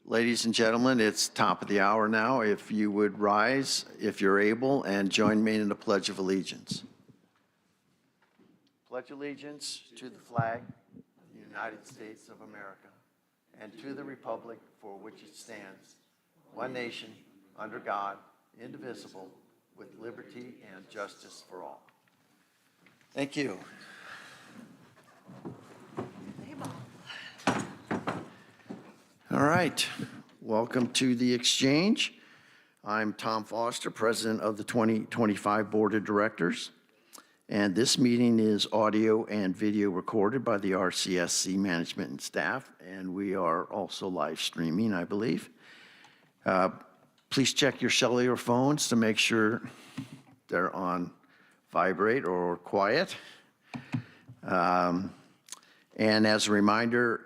Ladies and gentlemen, it's top of the hour now. If you would rise, if you're able, and join me in the Pledge of Allegiance. Pledge allegiance to the flag of the United States of America and to the republic for which it stands, one nation, under God, indivisible, with liberty and justice for all. Thank you. All right, welcome to the exchange. I'm Tom Foster, President of the 2025 Board of Directors, and this meeting is audio and video recorded by the RCSC management and staff, and we are also live streaming, I believe. Please check your cellular phones to make sure they're on vibrate or quiet. And as a reminder,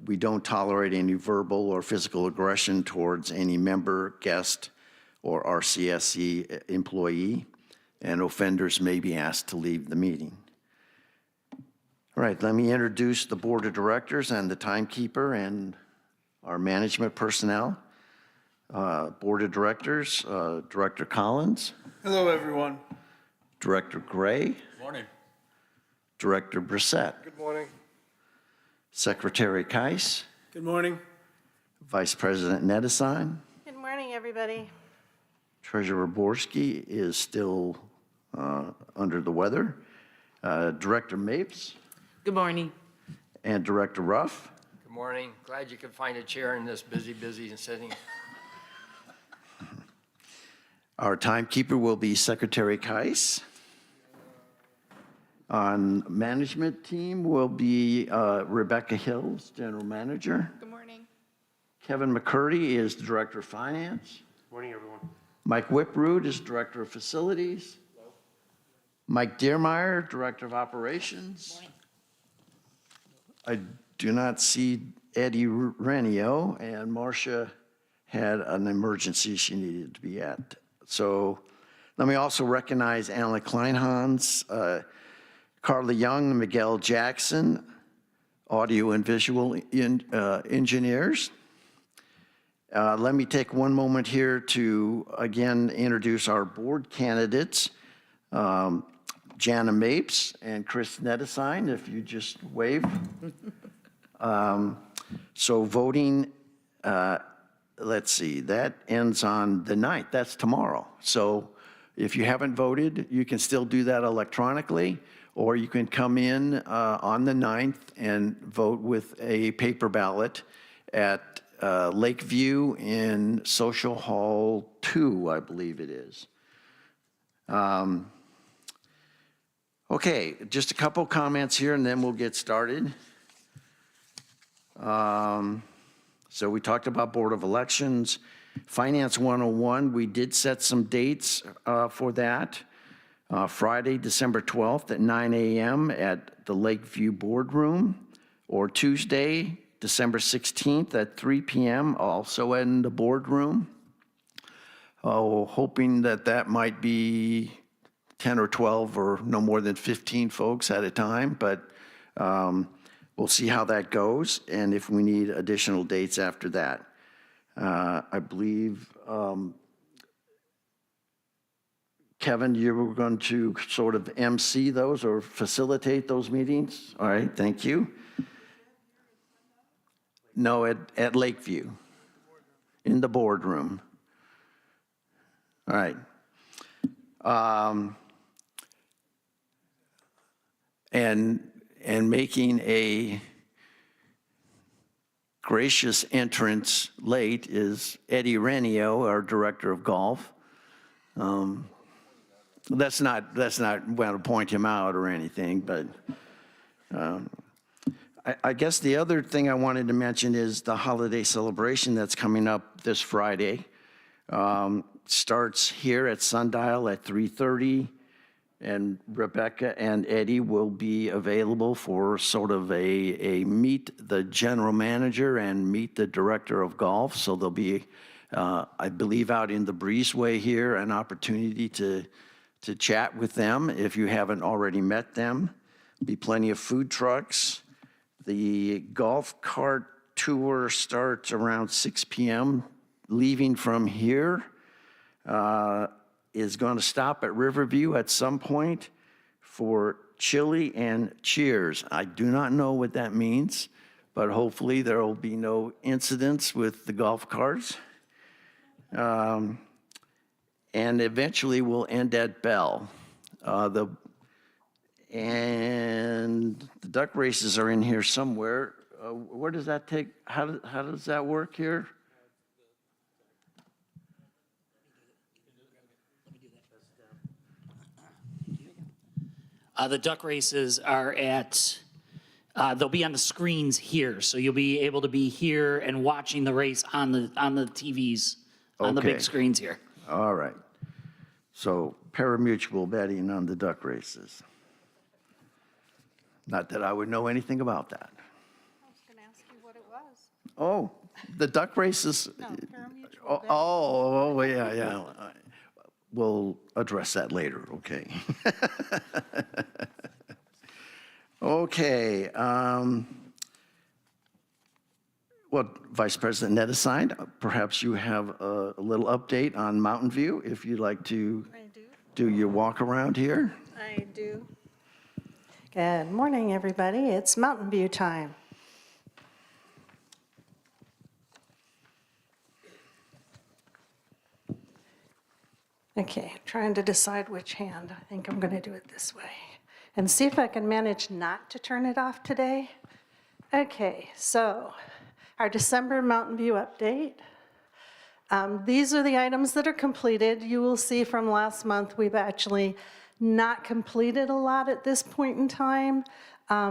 we don't tolerate any verbal or physical aggression towards any member, guest, or RCSC employee, and offenders may be asked to leave the meeting. All right, let me introduce the Board of Directors and the timekeeper and our management personnel. Board of Directors, Director Collins. Hello, everyone. Director Gray. Good morning. Director Brissett. Good morning. Secretary Keiss. Good morning. Vice President Nedesign. Good morning, everybody. Treasurer Borski is still under the weather. Director Mapes. Good morning. And Director Ruff. Good morning. Glad you could find a chair in this busy sitting. Our timekeeper will be Secretary Keiss. On management team will be Rebecca Hills, General Manager. Good morning. Kevin McCurdy is Director of Finance. Good morning, everyone. Mike Whiproot is Director of Facilities. Hello. Mike Deermeyer, Director of Operations. I do not see Eddie Renio, and Marcia had an emergency she needed to be at. So let me also recognize Alan Kleinhans, Carla Young, and Miguel Jackson, audio and visual engineers. Let me take one moment here to again introduce our board candidates, Jana Mapes and Chris Nedesign, if you just wave. So voting, let's see, that ends on the 9th. That's tomorrow. So if you haven't voted, you can still do that electronically, or you can come in on the 9th and vote with a paper ballot at Lakeview in Social Hall 2, I believe it is. Okay, just a couple comments here and then we'll get started. So we talked about Board of Elections. Finance 101, we did set some dates for that. Friday, December 12th at 9 a.m. at the Lakeview Boardroom, or Tuesday, December 16th at 3 p.m., also in the boardroom. Hoping that that might be 10 or 12 or no more than 15 folks at a time, but we'll see how that goes and if we need additional dates after that. I believe, Kevin, you were going to sort of MC those or facilitate those meetings? All right, thank you. No, at Lakeview, in the boardroom. All right. And making a gracious entrance late is Eddie Renio, our Director of Golf. That's not want to point him out or anything, but I guess the other thing I wanted to mention is the holiday celebration that's coming up this Friday. Starts here at Sundial at 3:30, and Rebecca and Eddie will be available for sort of a meet the general manager and meet the director of golf. So there'll be, I believe, out in the breezeway here, an opportunity to chat with them if you haven't already met them. There'll be plenty of food trucks. The golf cart tour starts around 6 p.m. Leaving from here is going to stop at Riverview at some point for chili and cheers. I do not know what that means, but hopefully there will be no incidents with the golf carts. And eventually we'll end at Bell. And the duck races are in here somewhere. Where does that take, how does that work here? The duck races are at, they'll be on the screens here. So you'll be able to be here and watching the race on the TVs, on the big Okay. screens here. All right. So pari-mutuel betting on the duck races. Not that I would know anything about that. I was going to ask you what it was. Oh, the duck races. No, pari-mutuel Oh, betting. oh, yeah, yeah. We'll address that later, okay? Okay. Well, Vice President Ned assigned, perhaps you have a little update on Mountain View, if you'd like to I do your walk around here. do. Good morning, everybody. It's Mountain View time. Okay, trying to decide which hand. I think I'm going to do it this way. And see if I can manage not to turn it off today. Okay, so our December Mountain View update. These are the items that are completed. You will see from last month, we've actually not completed a lot at this point in time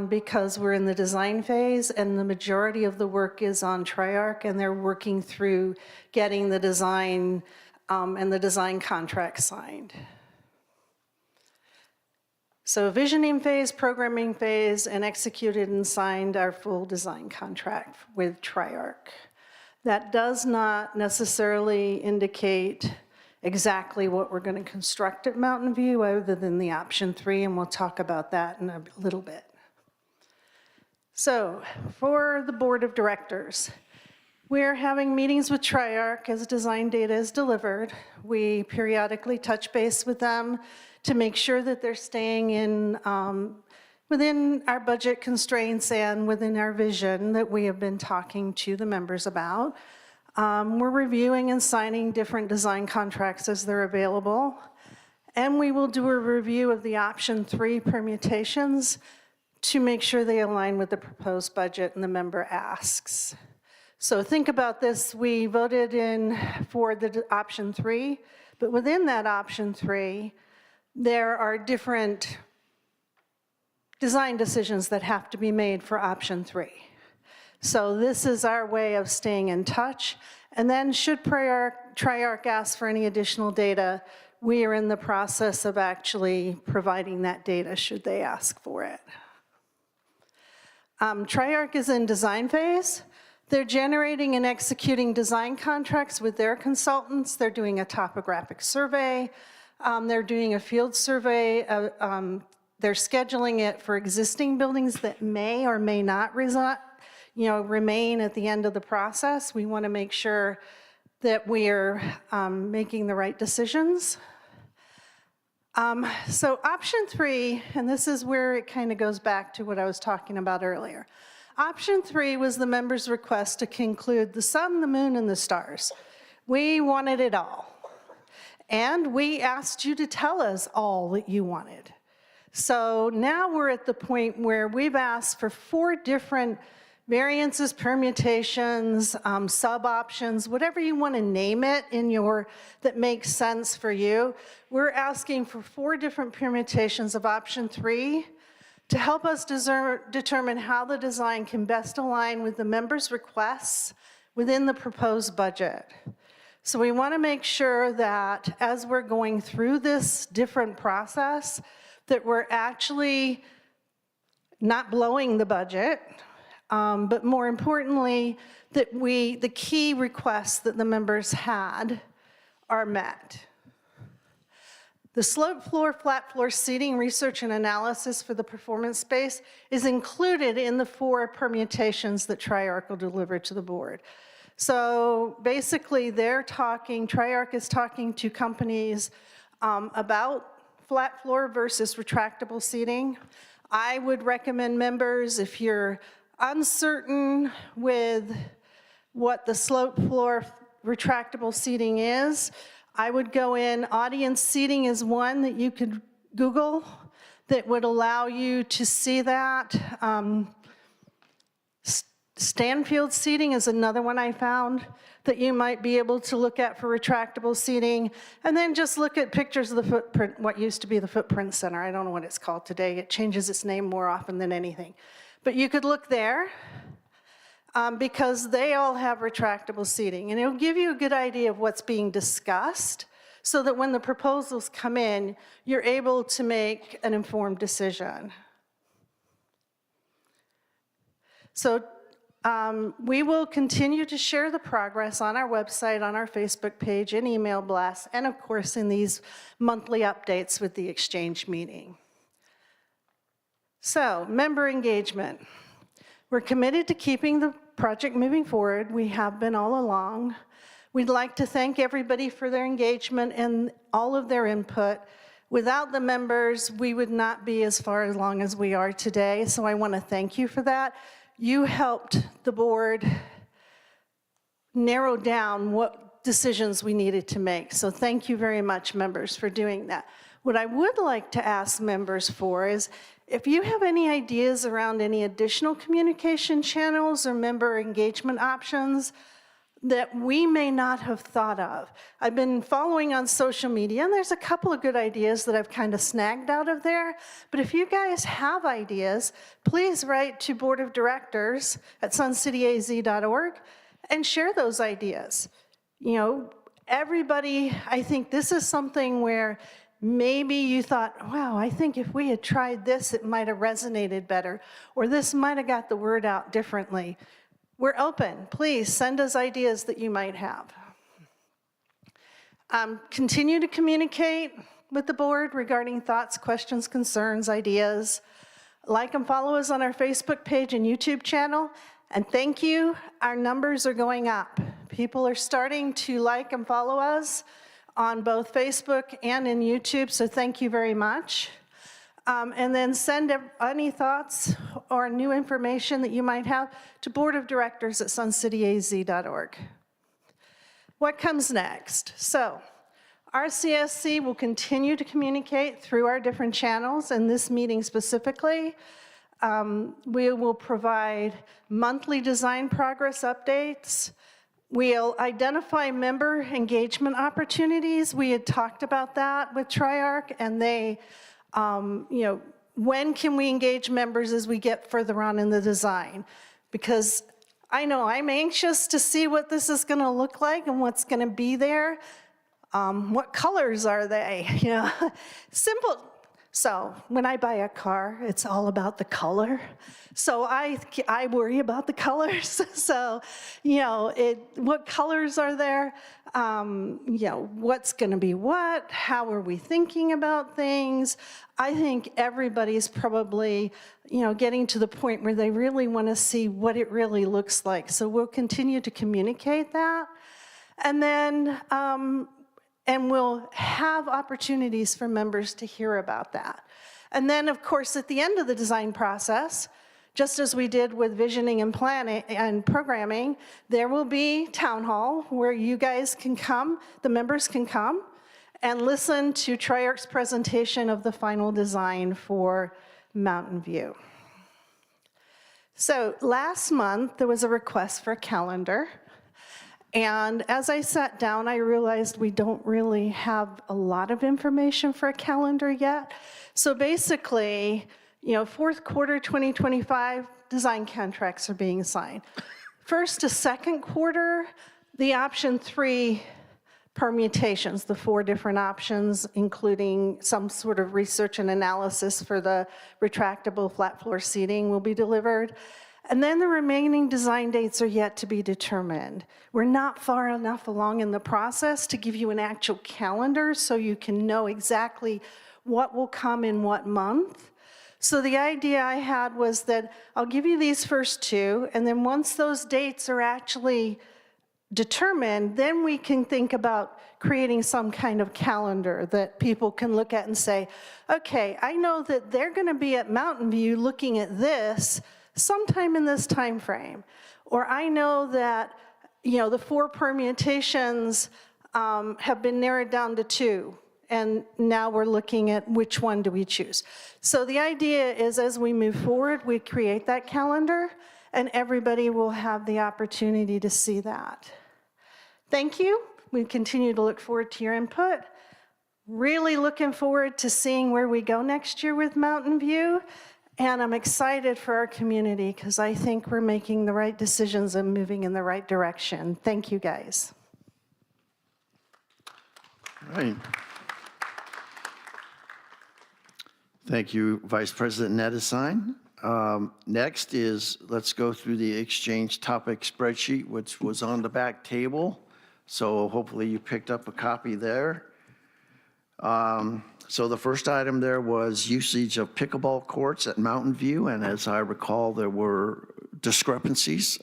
because we're in the design phase and the majority of the work is on Triarch and they're working through getting the design and the design contract signed. So visioning phase, programming phase, and executed and signed our full design contract with Triarch. That does not necessarily indicate exactly what we're going to construct at Mountain View other than the option 3, and we'll talk about that in a little bit. So for the board of directors, we're having meetings with Triarch as design data is delivered. We periodically touch base with them to make sure that they're staying in within our budget constraints and within our vision that we have been talking to the members about. We're reviewing and signing different design contracts as they're available. And we will do a review of the option 3 permutations to make sure they align with the proposed budget and the member asks. So think about this, we voted in for the option 3, but within that option 3, there are different design decisions that have to be made for option 3. So this is our way of staying in touch. And then should Triarch ask for any additional data, we are in the process of actually providing that data should they ask for it. Triarch is in design phase. They're generating and executing design contracts with their consultants. They're doing a topographic survey. They're doing a field survey. They're scheduling it for existing buildings that may or may not remain at the end of the process. We want to make sure that we are making the right decisions. So option 3, and this is where it kind of goes back to what I was talking about earlier. Option 3 was the members' request to conclude the sun, the moon, and the stars. We wanted it all. And we asked you to tell us all that you wanted. So now we're at the point where we've asked for 4 different variances, permutations, sub-options, whatever you want to name it that makes sense for you. We're asking for 4 different permutations of option 3 to help us determine how the design can best align with the members' requests within the proposed budget. So we want to make sure that as we're going through this different process, that we're actually not blowing the budget, but more importantly, that the key requests that the members had are met. The slope floor, flat floor seating research and analysis for the performance space is included in the 4 permutations that Triarc will deliver to the board. So basically Triarc is talking to companies about flat floor versus retractable seating. I would recommend members, if you're uncertain with what the slope floor retractable seating is, I would go in. Audience seating is one that you could Google that would allow you to see that. Stanfield seating is another one I found that you might be able to look at for retractable seating. And then just look at pictures of the footprint, what used to be the Footprint Center. I don't know what it's called today. It changes its name more often than anything. But you could look there. Because they all have retractable seating. And it'll give you a good idea of what's being discussed so that when the proposals come in, you're able to make an informed decision. So we will continue to share the progress on our website, on our Facebook page, in email blasts, and of course in these monthly updates with the exchange meeting. So, member engagement. We're committed to keeping the project moving forward. We have been all along. We'd like to thank everybody for their engagement and all of their input. Without the members, we would not be as far along as we are today, so I want to thank you for that. You helped the board narrow down what decisions we needed to make, so thank you very much, members, for doing that. What I would like to ask members for is, if you have any ideas around any additional communication channels or member engagement options that we may not have thought of. I've been following on social media, and there's a couple of good ideas that I've kind of snagged out of there. But if you guys have ideas, please write to boardofdirectors@suncityaz.org and share those ideas. You know, everybody, I think this is something where maybe you thought, wow, I think if we had tried this, it might have resonated better, or this might have got the word out differently. We're open. Please send us ideas that you might have. Continue to communicate with the board regarding thoughts, questions, concerns, ideas. Like and follow us on our Facebook page and YouTube channel. And thank you, our numbers are going up. People are starting to like and follow us on both Facebook and in YouTube, so thank you very much. And then send any thoughts or new information that you might have to boardofdirectors@suncityaz.org. What comes next? So, RCSC will continue to communicate through our different channels, and this meeting specifically. We will provide monthly design progress updates. We'll identify member engagement opportunities. We had talked about that with Triarc, and they, when can we engage members as we get further on in the design? Because I know I'm anxious to see what this is gonna look like and what's gonna be there. What colors are they? You know, simple. So when I buy a car, it's all about the color. So I worry about the colors. So, you know, what colors are there? You know, what's gonna be what? How are we thinking about things? I think everybody's probably, you know, getting to the point where they really wanna see what it really looks like. So we'll continue to communicate that. And then, and we'll have opportunities for members to hear about that. And then, of course, at the end of the design process, just as we did with visioning and planning and programming, there will be town hall where you guys can come, the members can come, and listen to Triarc's presentation of the final design for Mountain View. So last month, there was a request for a calendar. And as I sat down, I realized we don't really have a lot of information for a calendar yet. So basically, you know, fourth quarter 2025, design contracts are being signed. First to second quarter, the option 3 permutations, the 4 different options, including some sort of research and analysis for the retractable flat floor seating will be delivered. And then the remaining design dates are yet to be determined. We're not far enough along in the process to give you an actual calendar so you can know exactly what will come in what month. So the idea I had was that I'll give you these first two, and then once those dates are actually determined, then we can think about creating some kind of calendar that people can look at and say, okay, I know that they're going to be at Mountain View looking at this sometime in this time frame. Or I know that, you know, the 4 permutations have been narrowed down to 2. And now we're looking at which one do we choose. So the idea is as we move forward, we create that calendar and everybody will have the opportunity to see that. Thank you. We continue to look forward to your input. Really looking forward to seeing where we go next year with Mountain View. And I'm excited for our community because I think we're making the right decisions and moving in the right direction. Thank you, guys. Right. Thank you, Vice President Nettesheim. Next is, let's go through the exchange topic spreadsheet, which was on the back table. So hopefully you picked up a copy there. So the first item there was usage of pickleball courts at Mountain View. And as I recall, there were discrepancies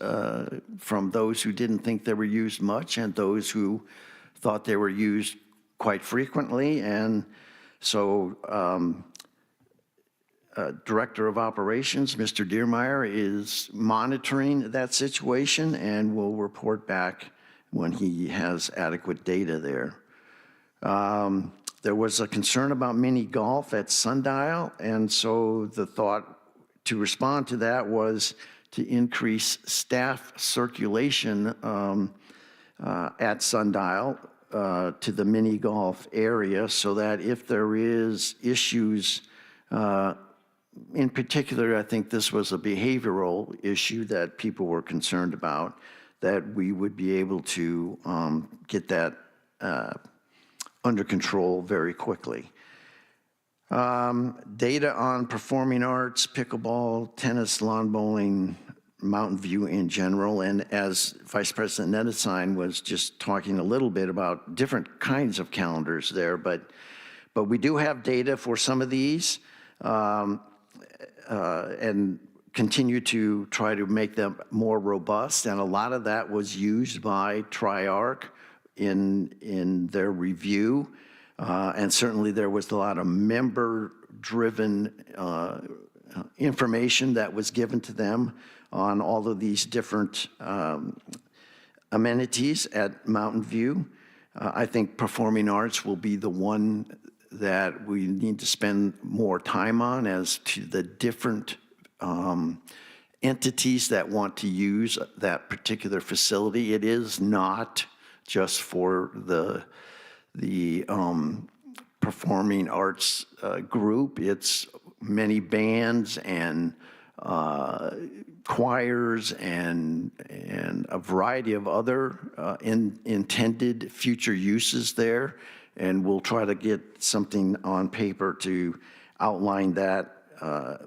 from those who didn't think they were used much and those who thought they were used quite frequently. And so Director of Operations, Mr. Diermeyer, is monitoring that situation and will report back when he has adequate data there. There was a concern about mini golf at Sundial, and so the thought to respond to that was to increase staff circulation at Sundial to the mini golf area so that if there is issues, in particular, I think this was a behavioral issue that people were concerned about, that we would be able to get that under control very quickly. Data on performing arts, pickleball, tennis, lawn bowling, Mountain View in general, and as Vice President Nettesheim was just talking a little bit about different kinds of calendars there, but we do have data for some of these. And continue to try to make them more robust. And a lot of that was used by Triarch in their review. And certainly there was a lot of member-driven information that was given to them on all of these different amenities at Mountain View. I think performing arts will be the one that we need to spend more time on as to the different entities that want to use that particular facility. It is not just for the performing arts group. It's many bands and choirs and a variety of other intended future uses there. And we'll try to get something on paper to outline that,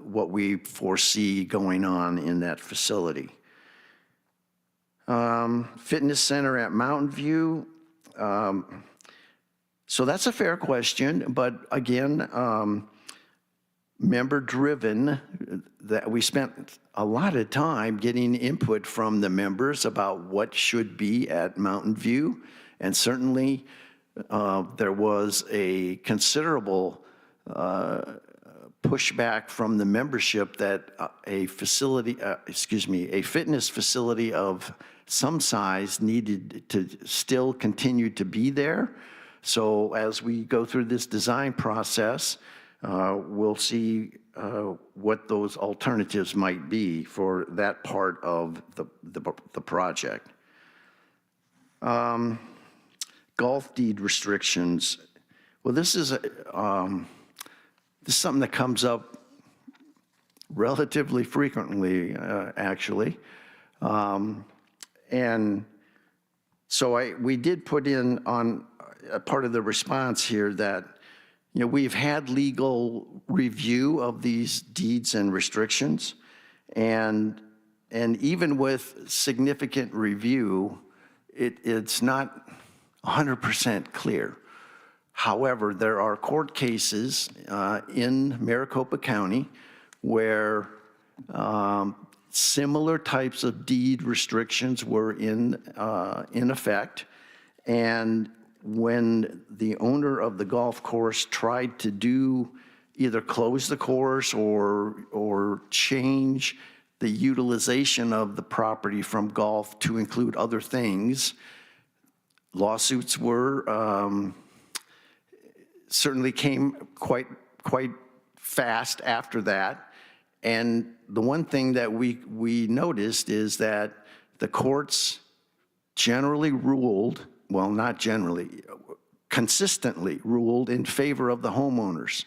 what we foresee going on in that facility. Fitness center at Mountain View. So that's a fair question, but again, member-driven, that we spent a lot of time getting input from the members about what should be at Mountain View, and certainly there was a considerable pushback from the membership that a fitness facility of some size needed to still continue to be there. So as we go through this design process, we'll see what those alternatives might be for that part of the project. Golf deed restrictions. Well, this is something that comes up relatively frequently, actually. And so we did put in on a part of the response here that, you know, we've had legal review of these deeds and restrictions, and And even with significant review, it's not 100% clear. However, there are court cases in Maricopa County where similar types of deed restrictions were in effect. And when the owner of the golf course tried to either close the course or change the utilization of the property from golf to include other things, lawsuits were certainly came quite fast after that. And the one thing that we noticed is that the courts generally ruled, well, not generally, consistently ruled in favor of the homeowners,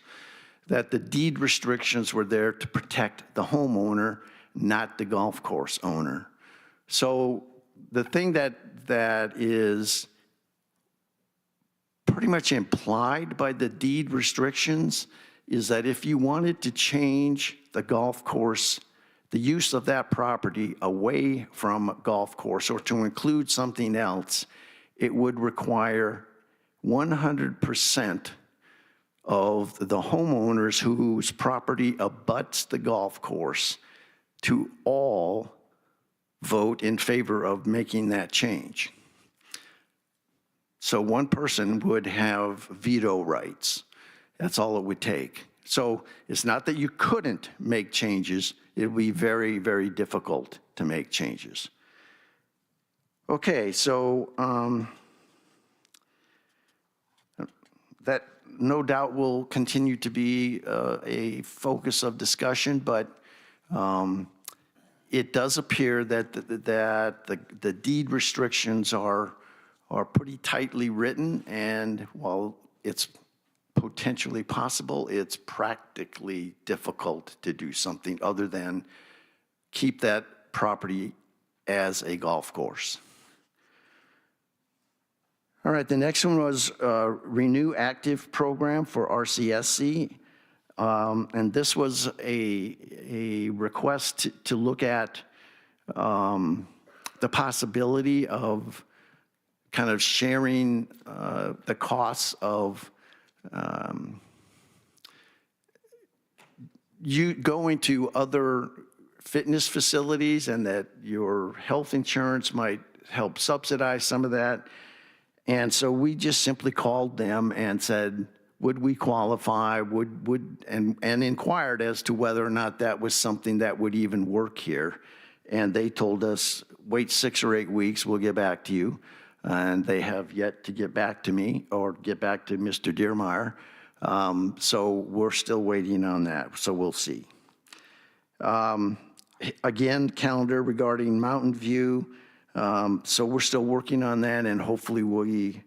that the deed restrictions were there to protect the homeowner, not the golf course owner. So the thing that is pretty much implied by the deed restrictions is that if you wanted to change the golf course, the use of that property away from golf course or to include something else, it would require 100% of the homeowners whose property abuts the golf course to all vote in favor of making that change. So one person would have veto rights. That's all it would take. So it's not that you couldn't make changes. It would be very, very difficult to make changes. Okay, so that no doubt will continue to be a focus of discussion, but it does appear that the deed restrictions are pretty tightly written, and while it's potentially possible, it's practically difficult to do something other than keep that property as a golf course. All right, the next one was Renew Active Program for RCSC. And this was a request to look at the possibility of kind of sharing the costs of you going to other fitness facilities, and that your health insurance might help subsidize some of that. And so we just simply called them and said, would we qualify, and inquired as to whether or not that was something that would even work here. And they told us, wait 6 or 8 weeks, we'll get back to you. And they have yet to get back to me or get back to Mr. Dearmeyer. So we're still waiting on that, so we'll see. Again, calendar regarding Mountain View. So we're still working on that, and hopefully we'll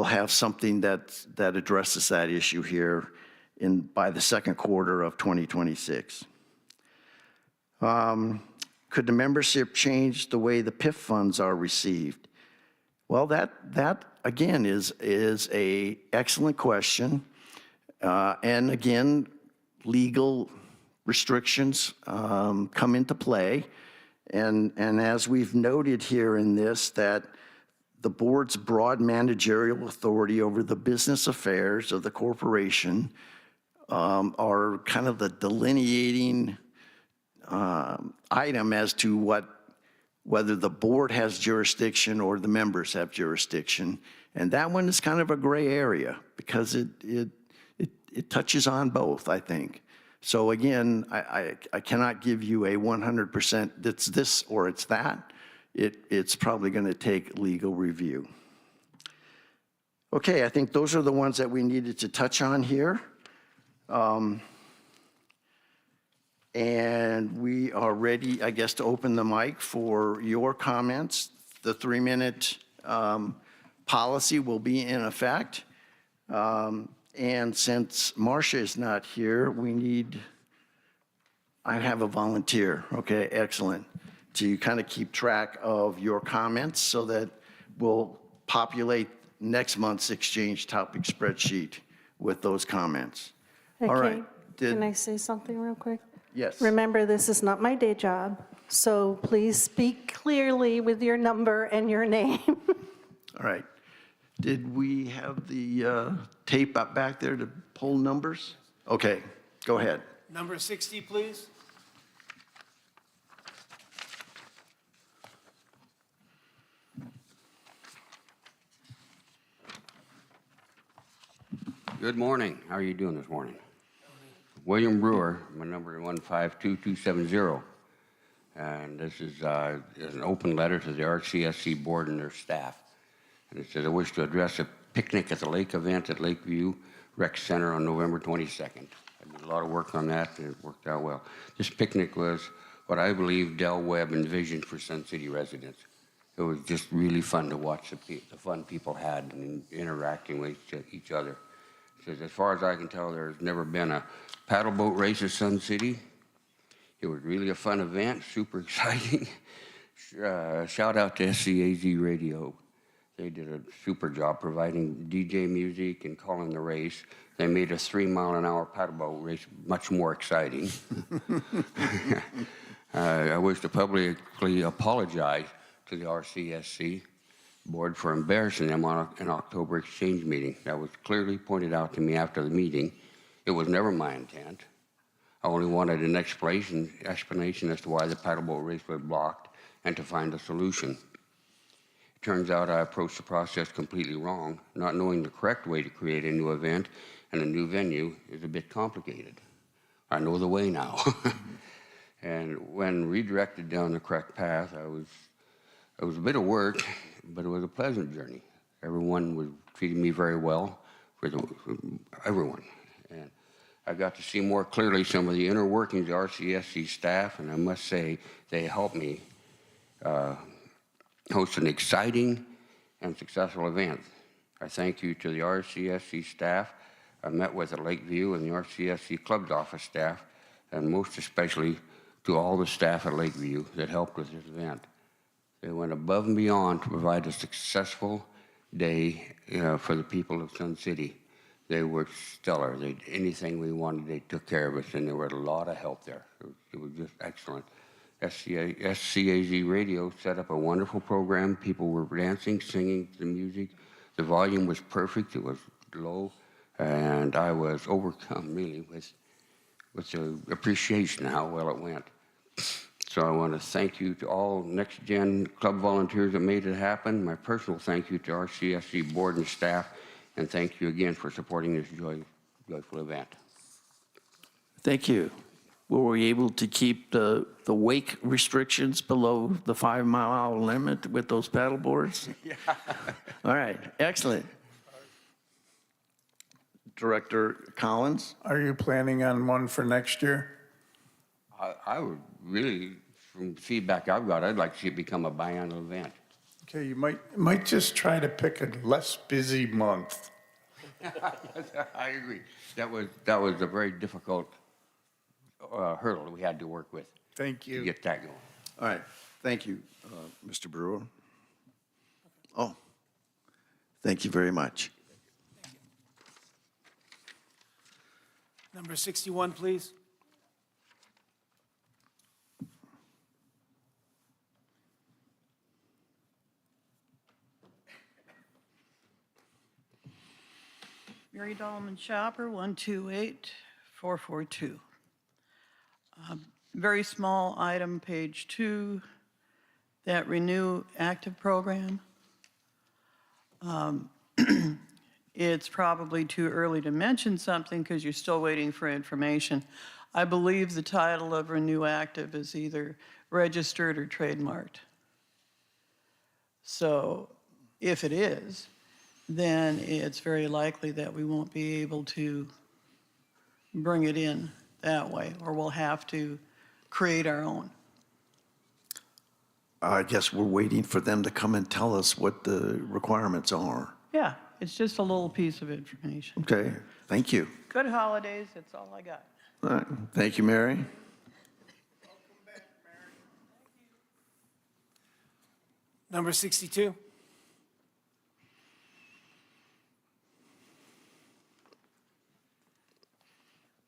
have something that addresses that issue here by the second quarter of 2026. Could the membership change the way the PIF funds are received? Well, that again is a excellent question, and again, legal restrictions come into play, and as we've noted here in this, that the board's broad managerial authority over the business affairs of the corporation are kind of the delineating item as to whether the board has jurisdiction or the members have jurisdiction. And that one is kind of a gray area because it touches on both, I think. So again, I cannot give you a 100% it's this or it's that. It's probably going to take legal review. Okay, I think those are the ones that we needed to touch on here. And we are ready, I guess, to open the mic for your comments. The 3-minute policy will be in effect. And since Marcia is not here, I have a volunteer. Okay, excellent. To kind of keep track of your comments so that we'll populate next month's exchange topic spreadsheet with those comments. Okay. All right. Can I say something real quick? Yes. Remember, this is not my day job, so please speak clearly with your number and your name. All right. Did we have the tape up back there to pull numbers? Okay, go ahead. Number 60, please. Good morning. How are you doing this morning? William Brewer, my number is 1522270. And this is an open letter to the RCSC board and their staff. And it says, I wish to address a picnic at the lake event at Lakeview Rec Center on November 22nd. I did a lot of work on that and it worked out well. This picnic was what I believe Del Webb envisioned for Sun City residents. It was just really fun to watch the fun people had in interacting with each other. It says, as far as I can tell, there's never been a paddle boat race at Sun City. It was really a fun event, super exciting. Shout out to SCAZ Radio. They did a super job providing DJ music and calling the race. They made a 3-mile-an-hour paddle boat race much more exciting. I wish to publicly apologize to the RCSC board for embarrassing them on an October exchange meeting. That was clearly pointed out to me after the meeting. It was never my intent. I only wanted an explanation as to why the paddle boat race was blocked and to find a solution. It turns out I approached the process completely wrong. Not knowing the correct way to create a new event and a new venue is a bit complicated. I know the way now. And when redirected down the correct path, it was a bit of work, but it was a pleasant journey. Everyone was treating me very well, everyone. And I got to see more clearly some of the inner workings of RCSC staff, and I must say they helped me host an exciting and successful event. I thank you to the RCSC staff. I met with the Lakeview and the RCSC club's office staff, and most especially to all the staff at Lakeview that helped with this event. They went above and beyond to provide a successful day for the people of Sun City. They were stellar. Anything we wanted, they took care of us, and there was a lot of help there. It was just excellent. SCAZ Radio set up a wonderful program. People were dancing, singing the music. The volume was perfect. It was low, and I was overcome, really, with the appreciation of how well it went. So I want to thank you to all Next Gen Club volunteers that made it happen. My personal thank you to RCSC board and staff, and thank you again for supporting this joyful event. Thank you. Were we able to keep the wake restrictions below the 5-mile limit with those paddle boards? Yeah. All right, excellent. Director Collins? Are you planning on one for next year? I would really, from the feedback I've got, I'd like to see it become a biennial event. Okay, you might just try to pick a less busy month. I agree. That was a very difficult hurdle we had to work with Thank to you. get that going. All right, thank you, Mr. Brewer. Oh, thank you very much. Number 61, please. Mary Dolman Shopper, 128442. Very small item, page 2, that Renew Active program. It's probably too early to mention something because you're still waiting for information. I believe the title of Renew Active is either registered or trademarked. So if it is, then it's very likely that we won't be able to bring it in that way, or we'll have to create our own. I guess we're waiting for them to come and tell us what the requirements are. Yeah, it's just a little piece of information. Okay, thank you. Good holidays, that's all I got. All right, thank you, Mary. Number 62.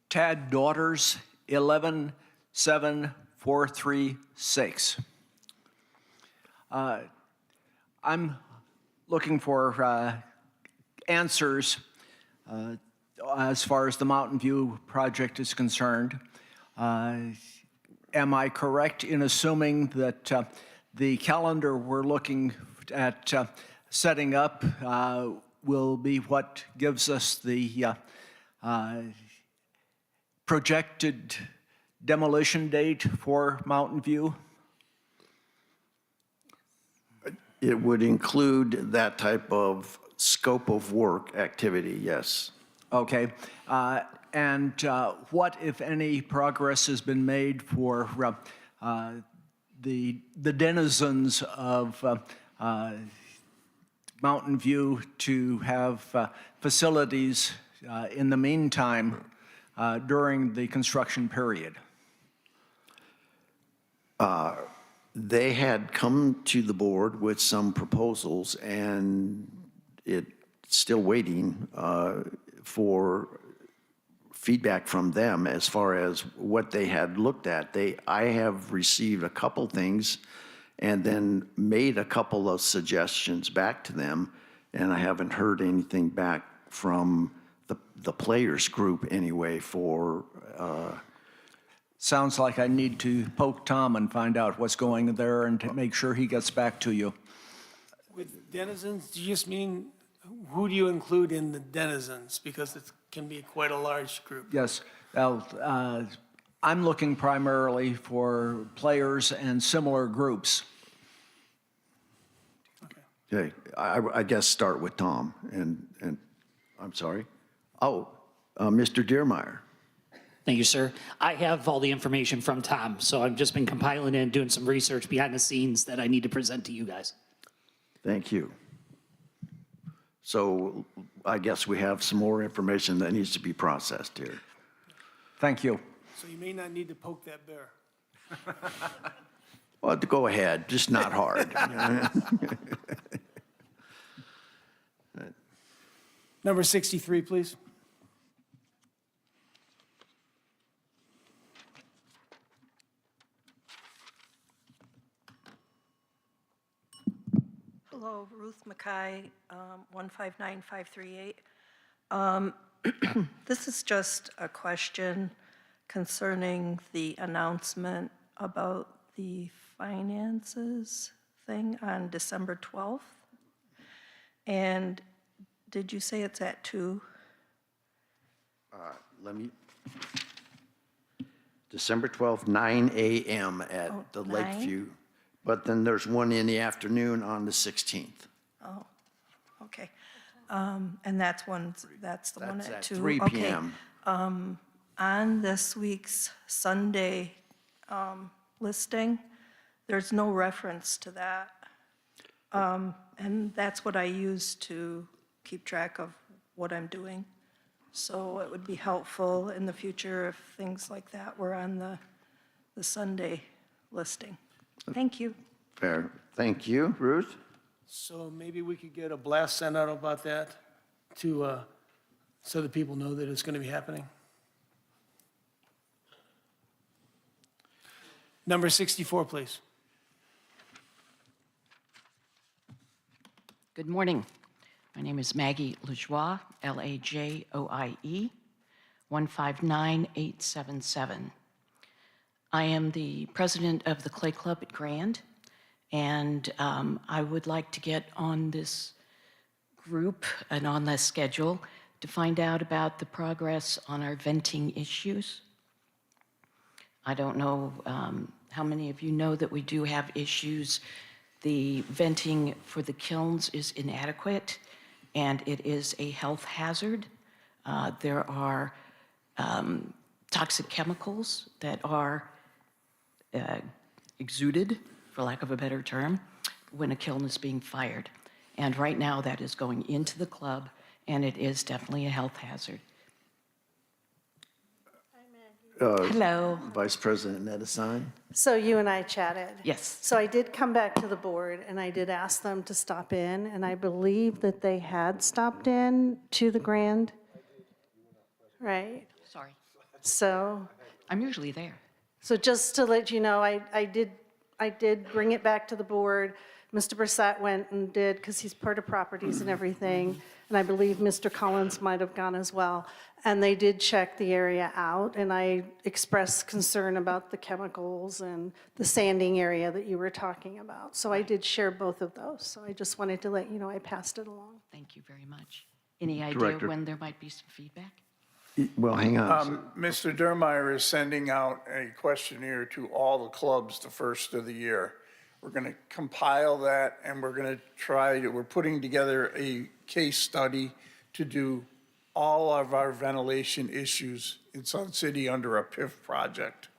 Tad Daughters, 11 7436. I'm looking for answers as far as the Mountain View project is concerned. Am I correct in assuming that the calendar we're looking at setting up will be what gives us the projected demolition date for Mountain View? It would include that type of scope of work activity, yes. Okay. And what, if any, progress has been made for the denizens of Mountain View to have facilities in the meantime during the construction period? They had come to the board with some proposals, and it's still waiting for feedback from them as far as what they had looked at. I have received a couple things and then made a couple of suggestions back to them, and I haven't heard anything back from the players group anyway for Sounds like I need to poke Tom and find out what's going there and to make sure he gets back to you. With denizens, do you just mean, who do you include in the denizens? Because it can be quite a large group. Yes. Well, I'm looking primarily for players and similar groups. Okay, I guess start with Tom, and I'm sorry. Oh, Mr. Deermeyer. Thank you, sir. I have all the information from Tom, so I've just been compiling and doing some research behind the scenes that I need to present to you guys. Thank you. So I guess we have some more information that needs to be processed here. Thank you. So you may not need to poke that bear. Well, go ahead, just not hard. Number 63, please. Hello, Ruth Mackay, 159538. This is just a question concerning the announcement about the finances thing on December 12th. And did you say it's at 2? Let me, December 12th, 9 a.m. at the 9? Lakeview. But then there's one in the afternoon on the 16th. Oh, okay. And that's the one That's at at 2? 3 Okay. p.m. On this week's Sunday listing, there's no reference to that. And that's what I use to keep track of what I'm doing. So it would be helpful in the future if things like that were on the Sunday listing. Thank you. Fair. Thank you. Ruth? So maybe we could get a blast sent out about that to, so that people know that it's going to be happening. Number 64, please. Good morning. My name is Maggie Lajoie, Lajoie, 159877. I am the president of the Clay Club at Grand, and I would like to get on this group and on this schedule to find out about the progress on our venting issues. I don't know how many of you know that we do have issues. The venting for the kilns is inadequate, and it is a health hazard. There are toxic chemicals that are exuded, for lack of a better term, when a kiln is being fired. And right now that is going into the club, and it is definitely a health hazard. Hello. Vice President Nedesign? So you and I chatted. Yes. So I did come back to the board, and I did ask them to stop in, and I believe that they had stopped in to the Grand, right? Sorry. So, I'm usually there. So just to let you know, I did bring it back to the board. Mr. Brissett went and did, because he's part of properties and everything, and I believe Mr. Collins might have gone as well. And they did check the area out, and I expressed concern about the chemicals and the sanding area that you were talking about. So I did share both of those. So I just wanted to let you know I passed it along. Thank you very much. Any idea Director. when there might be some feedback? Well, hang on. Mr. Dermeyer is sending out a questionnaire to all the clubs the first of the year. We're going to compile that, and we're going to we're putting together a case study to do all of our ventilation issues in Sun City under a PIF project.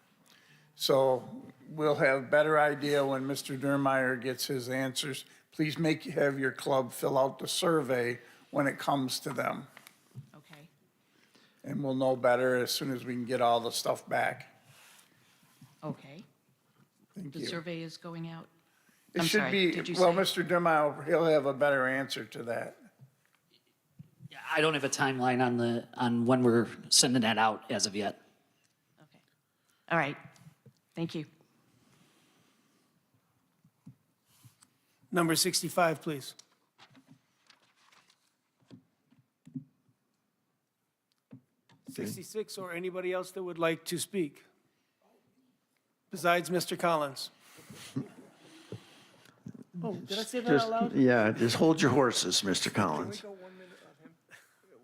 So we'll have better idea when Mr. Dermeyer gets his answers. Please have your club fill out the survey when it comes to them. Okay. And we'll know better as soon as we can get all the stuff back. Okay. Thank The you. survey is going out? It I'm should sorry, be, did you well, say? Mr. Dermeyer, he'll have a better answer to that. Yeah, I don't have a timeline on when we're sending that out as of yet. Okay. All right. Thank you. Number 65, please. Okay. 66, or anybody else that would like to speak? Besides Mr. Collins. Oh, did I say that Just, out loud? yeah, just hold your horses, Mr. Collins. Can we go 1 minute on him?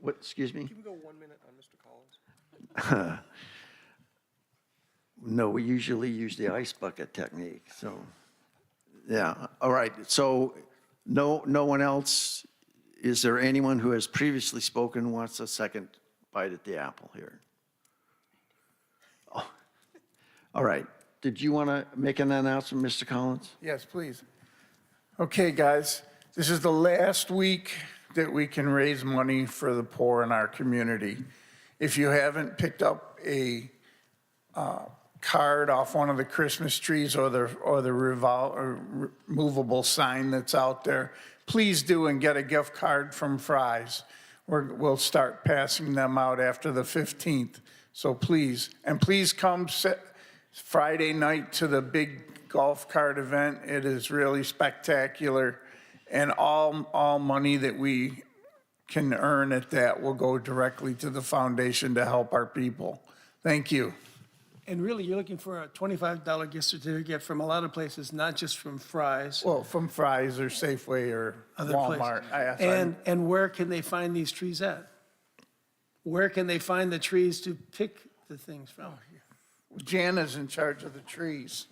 What, excuse me? Can we go 1 minute on Mr. Collins? No, we usually use the ice bucket technique, so, yeah, all right. So no one else, is there anyone who has previously spoken who wants a second bite at the apple here? Oh, all right. Did you want to make an announcement, Mr. Collins? Yes, please. Okay, guys, this is the last week that we can raise money for the poor in our community. If you haven't picked up a card off one of the Christmas trees or the removable sign that's out there, please do and get a gift card from Fry's. We'll start passing them out after the 15th. So please, and please come Friday night to the big golf cart event. It is really spectacular. And all money that we can earn at that will go directly to the foundation to help our people. Thank you. And really, you're looking for a $25 gift certificate from a lot of places, not just from Fry's. Well, from Fry's or Safeway or Other Walmart. places. And where can they find these trees at? Where can they find the trees to pick the things from? Jana's in charge of the trees.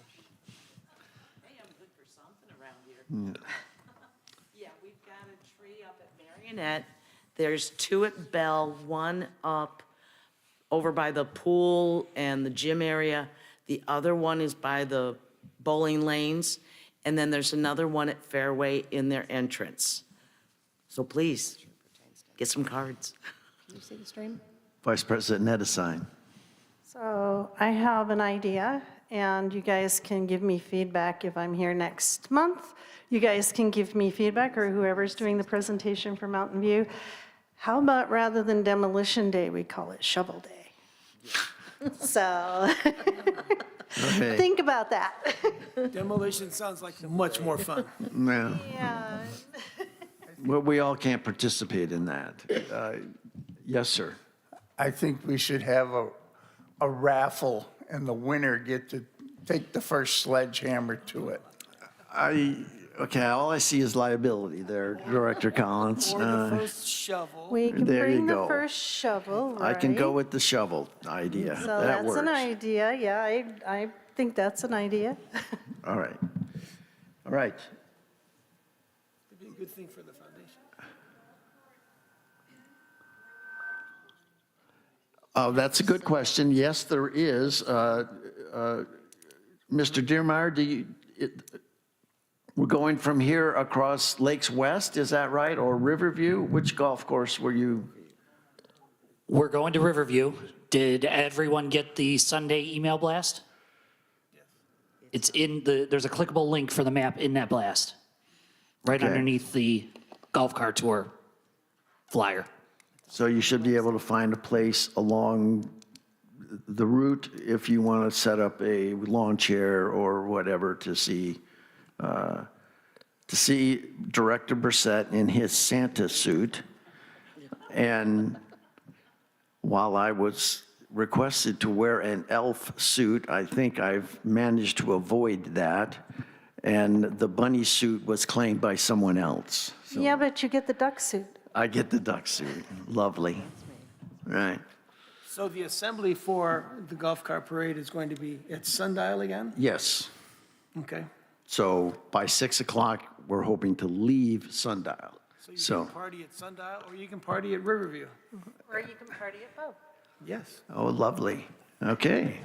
Hey, I'm good for something around here. Yeah, we've got a tree up at Marionette. There's 2 at Bell, 1 up over by the pool and the gym area. The other one is by the bowling lanes. And then there's another one at Fairway in their entrance. So please, get some cards. Can you see the stream? Vice President Nedesine. So I have an idea, and you guys can give me feedback if I'm here next month. You guys can give me feedback, or whoever's doing the presentation for Mountain View. How about rather than demolition day, we call it shovel day? So Okay. think about that. Demolition sounds like much more fun. No, Yeah. well, we all can't participate in that. Yes, sir. I think we should have a raffle and the winner get to take the first sledgehammer to it. Okay, all I see is liability there, Director Collins. Or the first shovel. We can There you bring the go. first shovel, right? I can go with the shovel idea. So That that's works. an idea, yeah, I think that's an idea. All right. All right. It'd be a good thing for the foundation. That's a good question. Yes, there is. Mr. Diermeyer, we're going from here across Lakes West, is that right? Or Riverview? Which golf course were you? We're going to Riverview. Did everyone get the Sunday email blast? It's there's a clickable link for the map in that blast, right Okay. underneath the golf cart tour flyer. So you should be able to find a place along the route, if you want to set up a lawn chair or whatever to see Director Brissett in his Santa suit. And while I was requested to wear an elf suit, I think I've managed to avoid that. And the bunny suit was claimed by someone else. So Yeah, but you get the duck suit. I get the duck suit. Lovely. Right. So the assembly for the golf cart parade is going to be at Sundial again? Yes. Okay. So by 6 o'clock, we're hoping to leave Sundial. So you So, can party at Sundial or you can party at Riverview? Or you can party at both. Yes. oh, lovely. Okay.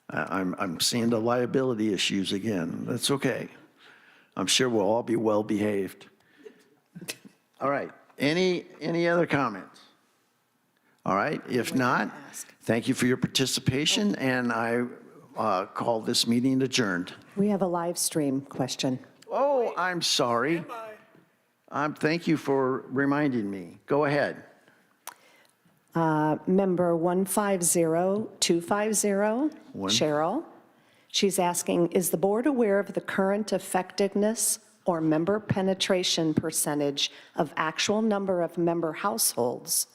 I'm seeing the liability issues again. That's okay. I'm sure we'll all be well behaved. All right. Any other comments? All right. If not, thank you for your participation, and I call this meeting adjourned. We have a live stream question. Oh, I'm sorry. Thank you for reminding me. Go ahead. Member 150250, Cheryl. She's asking, is the board aware of the current effectiveness or member penetration percentage of actual number of member households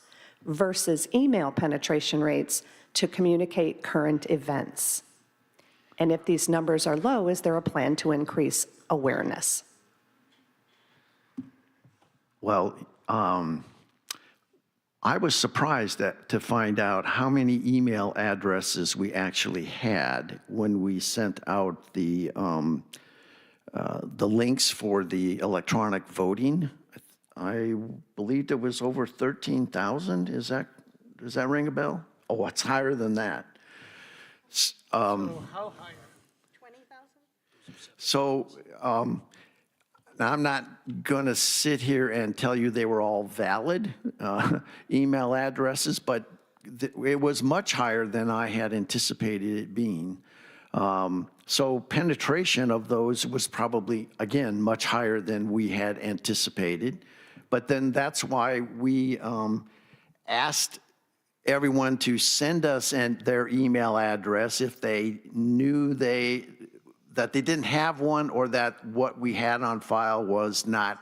versus email penetration rates to communicate current events? And if these numbers are low, is there a plan to increase awareness? Well, I was surprised to find out how many email addresses we actually had when we sent out the links for the electronic voting. I believed it was over 13,000. Does that ring a bell? Oh, it's higher than that. So how high? 20,000? So now I'm not going to sit here and tell you they were all valid email addresses, but it was much higher than I had anticipated it being. So penetration of those was probably, again, much higher than we had anticipated. But then that's why we asked everyone to send us their email address if they knew that they didn't have one or that what we had on file was not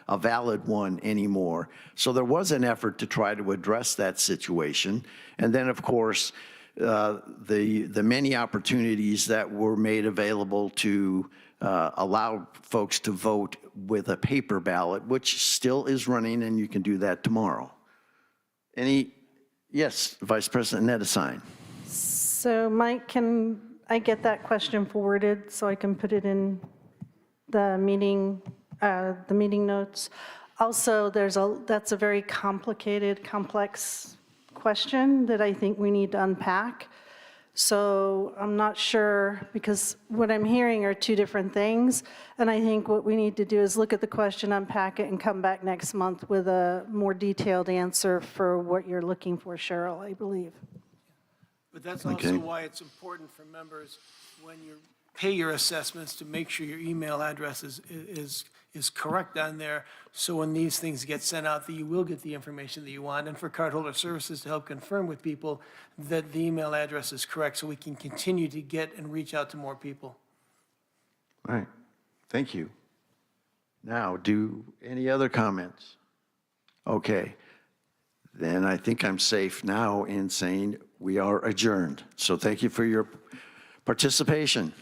a valid one anymore. So there was an effort to try to address that situation. And then, of course, the many opportunities that were made available to allow folks to vote with a paper ballot, which still is running, and you can do that tomorrow. Yes, Vice President Nedesine. So Mike, can I get that question forwarded so I can put it in the meeting notes? Also, that's a very complicated, complex question that I think we need to unpack. So I'm not sure, because what I'm hearing are two different things. And I think what we need to do is look at the question, unpack it, and come back next month with a more detailed answer for what you're looking for, Cheryl, I believe. But that's also why it's important for members, when you pay your assessments, to make sure your email address is correct on there, so when these things get sent out, that you will get the information that you want, and for cardholder services to help confirm with people that the email address is correct, so we can continue to get and reach out to more people. All right, thank you. Now, any other comments? Okay, then I think I'm safe now in saying we are adjourned. So thank you for your participation.